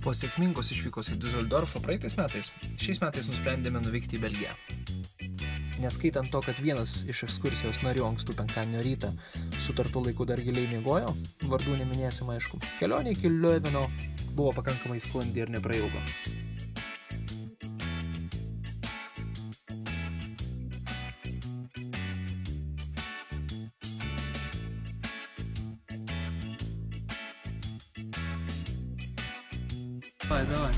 Po sėkmingos išvykos į Düsseldorfą praeitais metais, šiais metais nusprendėme nuvykti į Belgiją. Neskaitant to, kad vienas iš ekskursijos narių ankstų penktadienio rytą sutartu laiku dar giliai miegojo, vardų neminėsim aišku, kelionė iki Leuveno buvo pakankamai sklandi ir neprailgo. Давай.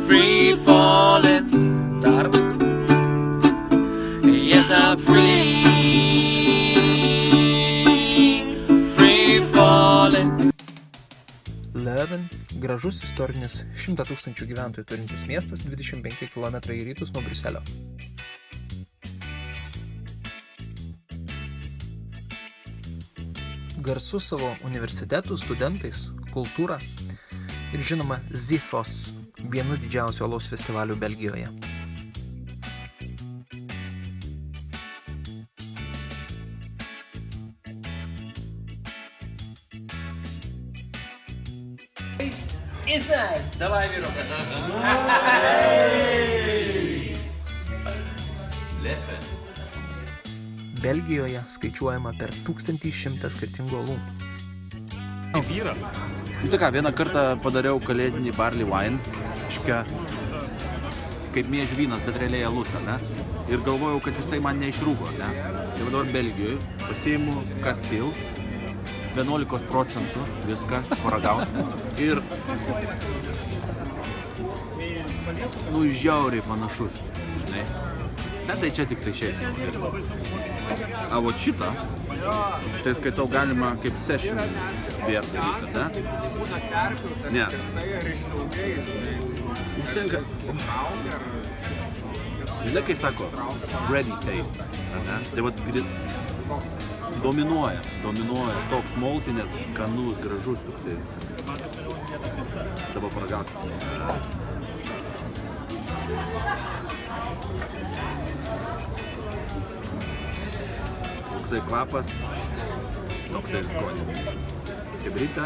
Free falling, Dar yes I'm free falling. Leuven – gražus istorinis 100 000 gyventojų turintis miestas 25 km į rytus nuo Briuselio. Garsus savo universitetų, studentais, kultūra ir žinoma Ziphos, vienu didžiausių alaus festivalių Belgijoje. It's nice. Давай, Виру. Belgijoje skaičiuojama per 1100 skirtingų alų. Vyra. Nu tai ką, vieną kartą padariau kalėdinį barley wine, iškia, kaip miežvynas, bet realiai alus, ne? Ir galvojau, kad jisai man neišrūko, ne? Tai dabar Belgijoje pasiimu Kastil, 11% viską paragauti ir, nu, žiauriai panašus, žinai. Ne, tai čia tik tai šiais. A vat šitą, tai skaitau galima kaip session beer daryti, ne? Nes. Užtenka. Žinai, kai sako, ready taste, ne? Tai vat dominuoja toks maltinės, skanus, gražus toksai. Dabar paragausiu. Toksai kvapas, toksai skonis. Kibritą.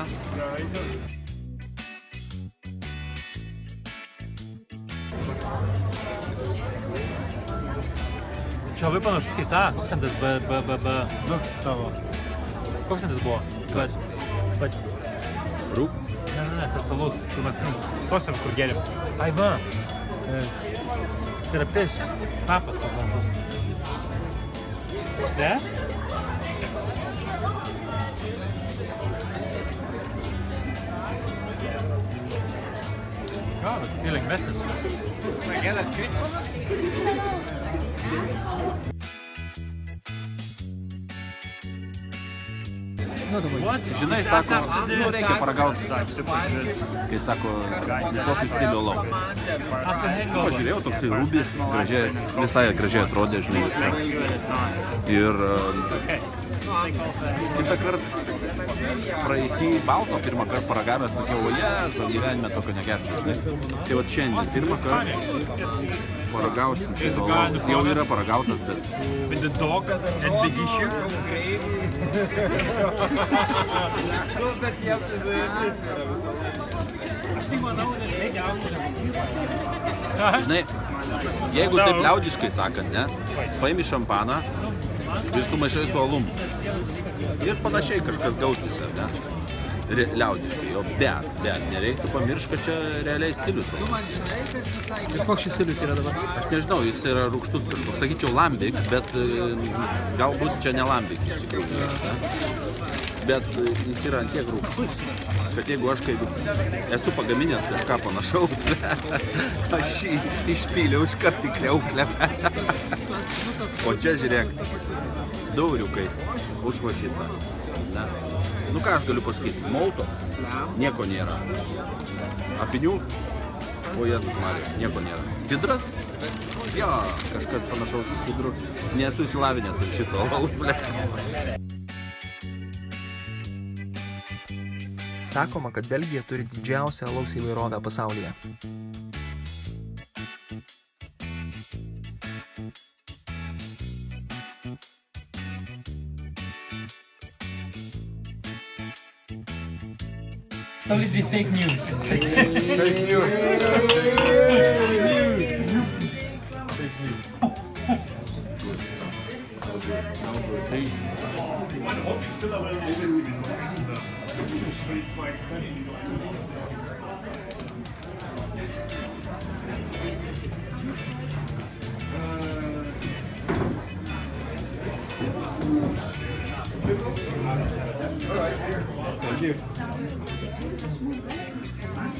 Čia labai panašus į tą. Koks ten tas B. Nu, tavo. Koks ten tas buvo? Bet... Rūk. Ne, tas salus, kur mes tos ir kur gėlim. Ai va. Terapis. Papas panašus. Ne? Ką, bet tai lengvesnis. Žinai, sako, nu reikia paragauti, kai sako, visokių stilių alaus. Pažiūrėjau, toksai rūbi, visai gražiai atrodė, žinai, viską. Ir kitą kartą praeitį balto, pirmą kartą paragavęs, sakiau, savo gyvenime tokio negerčiau, žinai. Tai vat šiandien, pirmą kartą paragausim šitą alaus. Jau yra paragautas, bet... With the dog and big issue. Žinai, jeigu taip liaudiškai sakant, ne, paimi šampaną ir sumaišai su alum. Ir panašiai kažkas gautųsi, ne, liaudiškai, o bet nereiktų pamiršti, kad čia realiai stilius. Ir koks šis stilius yra dabar? Aš nežinau, jis yra rūgštus kažkoks, sakyčiau lambik, bet galbūt čia ne lambik iš tikrųjų. Bet jis yra ant tiek rūgštus, kad jeigu aš esu pagaminęs kažką panašaus, aš jį išpyliau iškart į kliauklę. O čia žiūrėk, dauriukai užvašyta. Nu ką aš galiu pasakyti, molto nieko nėra. Apinių, o Jėzus Marija, nieko nėra. Sidras? Jo, kažkas panašaus į sidrų. Nesu įsilavinęs ir šito alaus, ble. Sakoma, kad Belgija turi didžiausią alaus įvairovę pasaulyje. Totally fake news.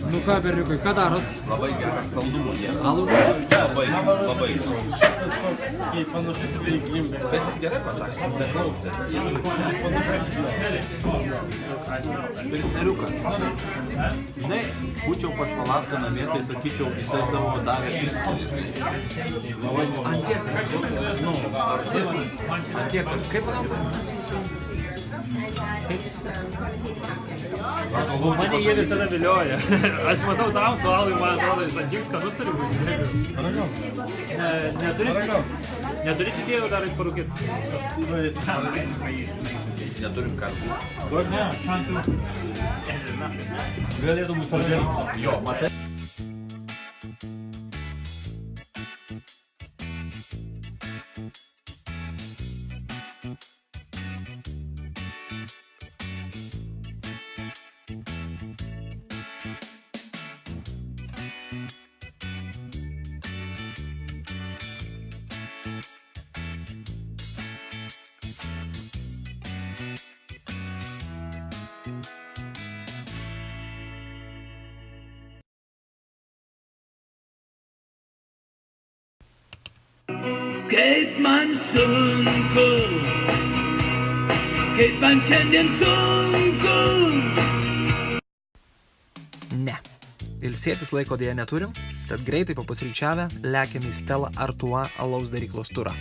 Nu ką, berniukai, ką darot? Labai geras saldumo nėra. Alų? Labai. Bet jis gerai pasakė, jis neklausė. Pirsneriukas. Žinai, būčiau pas Valatką namie, tai sakyčiau, jisai savo davė pirsnerį. Antiek, kaip manau? Mane jie visada vilioja. Aš matau tam sualui, man atrodo, jis ant tiek skanus turi būti. Neturi idėjų dar parūkis. Neturim kartų. Galėtų mūsų pradėti. Jo, matai. Kaip man sunku, kaip man šiandien sunku. Ne. Ilsėtis laiko dėja neturim, tad greitai papusryčiavę lekiam į Stella Artois alaus daryklos turą.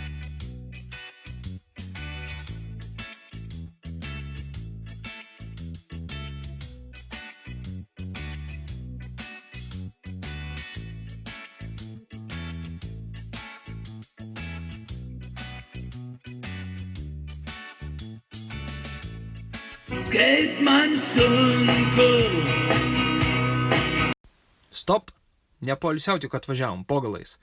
Kaip man sunku. Stop! Nepoilsiauti, kad važiavom pogalais.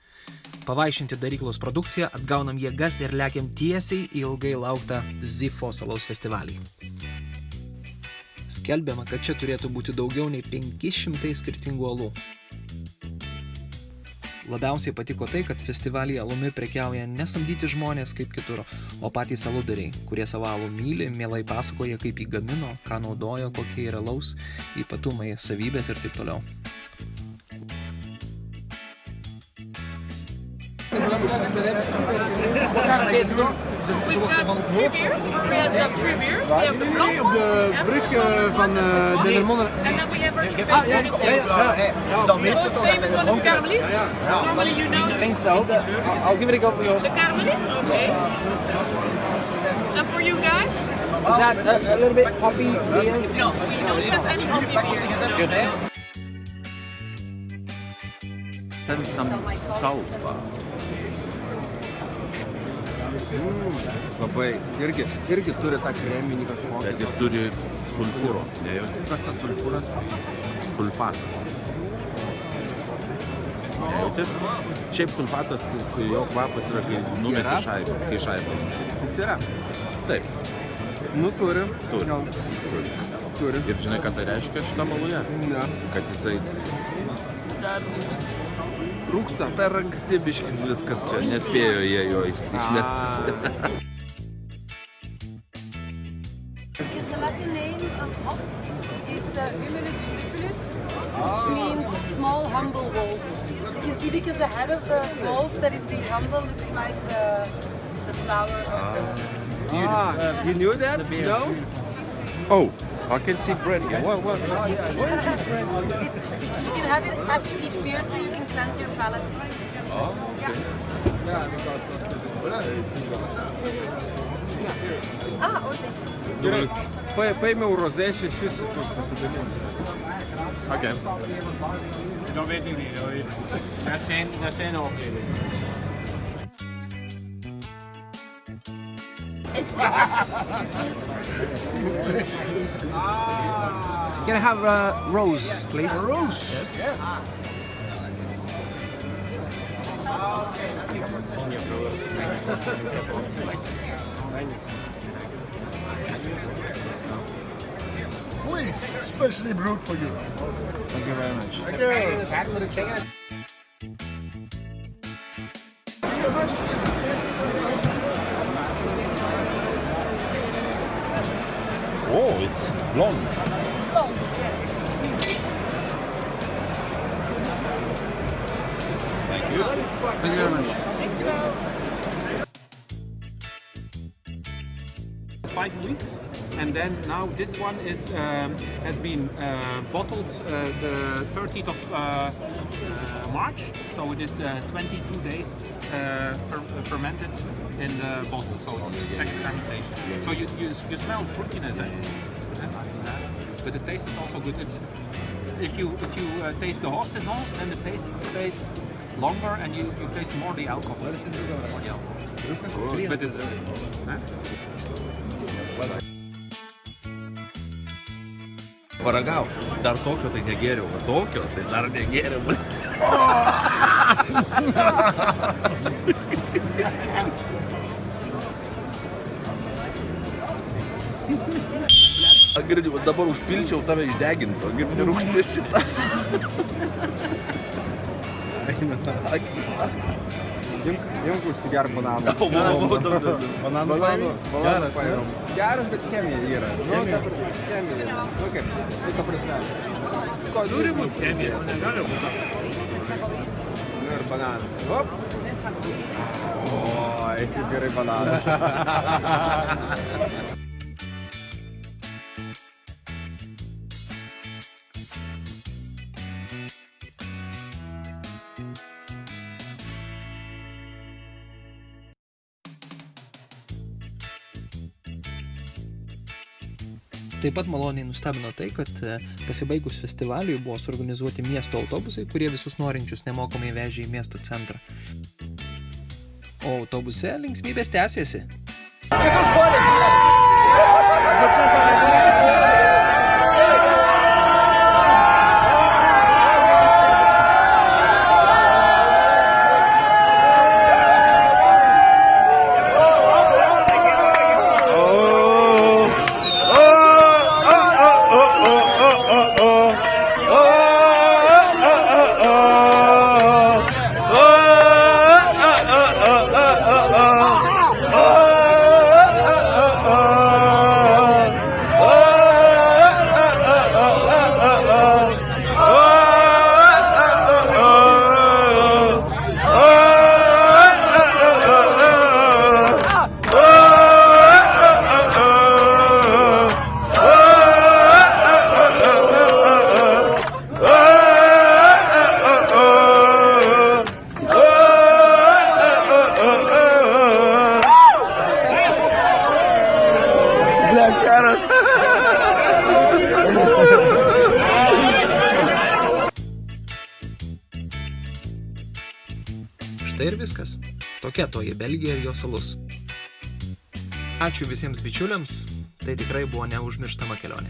Pavaišinti daryklos produkciją, atgaunam jėgas ir lekiam tiesiai į ilgai lauktą Zifos alaus festivalį. Skelbiama, kad čia turėtų būti daugiau nei 500 skirtingų alų. Labiausiai patiko tai, kad festivalyje alumi prekiauja nesamdyti žmonės kaip kitur, o patys aludariai, kurie savo alų myli, mielai pasakoja, kaip jį gamino, ką naudojo, kokie yra alaus ypatumai, savybės ir taip toliau. We've got 3 beers. We have 3 beers. We have the blonde Op de and brug the van Dendermonde. and then we have our champagne Karmeliet. Normally you know So, I'll give it a go for yours. the Karmeliet, okay. And for you guys? Is that a little bit hoppy beer? No, we don't have any hoppy beers. Ten some salsa. Labai, irgi turi tą kreminį kažkokį. Bet jis turi sulfūro. Kas tas sulfūras? Sulfatas. Jauti? Šiaip sulfatas, jo kvapas yra, kai numeti šaibą. Kai šaibą. Jis yra. Taip. Nu, turi. Turi. Ir žinai, ką tai reiškia šitam aluje? Ne. Kad jisai Rūksta. per anksti biškis viskas čia, nespėjo jie jo išmesti. The Latin name of hop is Humulus lupulus, which means small humble wolf. You can see because the head of the wolf that is being humble looks like the flower of You knew that? No? Oh, I can see bread here. What? you can have it after each beer so you can cleanse your palate. Okay. Gerai. Paėmiau rozė 6 pasidalinti. Okay. Dan weet ik niet. Dat zijn ook. Can I have rose, please? Rose. Yes. Please, especially brewed for you. Thank you very much. Thank you. Oh, it's blonde. Thank you. Thank you very much. 5 weeks, and then now this one is has been bottled the 30th of March, so it is 22 days fermented in the bottle, so it's second fermentation. So you smell fruitiness, but the taste is also good. It's if you taste the hops and all, then the taste stays longer, and you taste more the alcohol. But it's Paragau, dar tokio tai negėriau, o tokio tai dar negėriau. Girdi, dabar užpilčiau tave išdeginto, girdi rūgštis šitą. Imk užsigerk bananą. Bananų paėmė? Geras, ne? Geras, bet chemija yra. Nu, dabar chemija. Nu kaip, tai ta prasme. Turi būt chemija, negali būti. Nu ir bananas. Hop. Oi, kaip gerai bananas. Taip pat maloniai nustebino tai, kad pasibaigus festivaliui buvo suorganizuoti miesto autobusai, kurie visus norinčius nemokamai vežė į miesto centrą. O autobuse linksmybės tęsėsi. Štai ir viskas. Tokia toji Belgija ir jos alus. Ačiū visiems bičiuliams, tai tikrai buvo neužmirštama kelionė.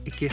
Iki.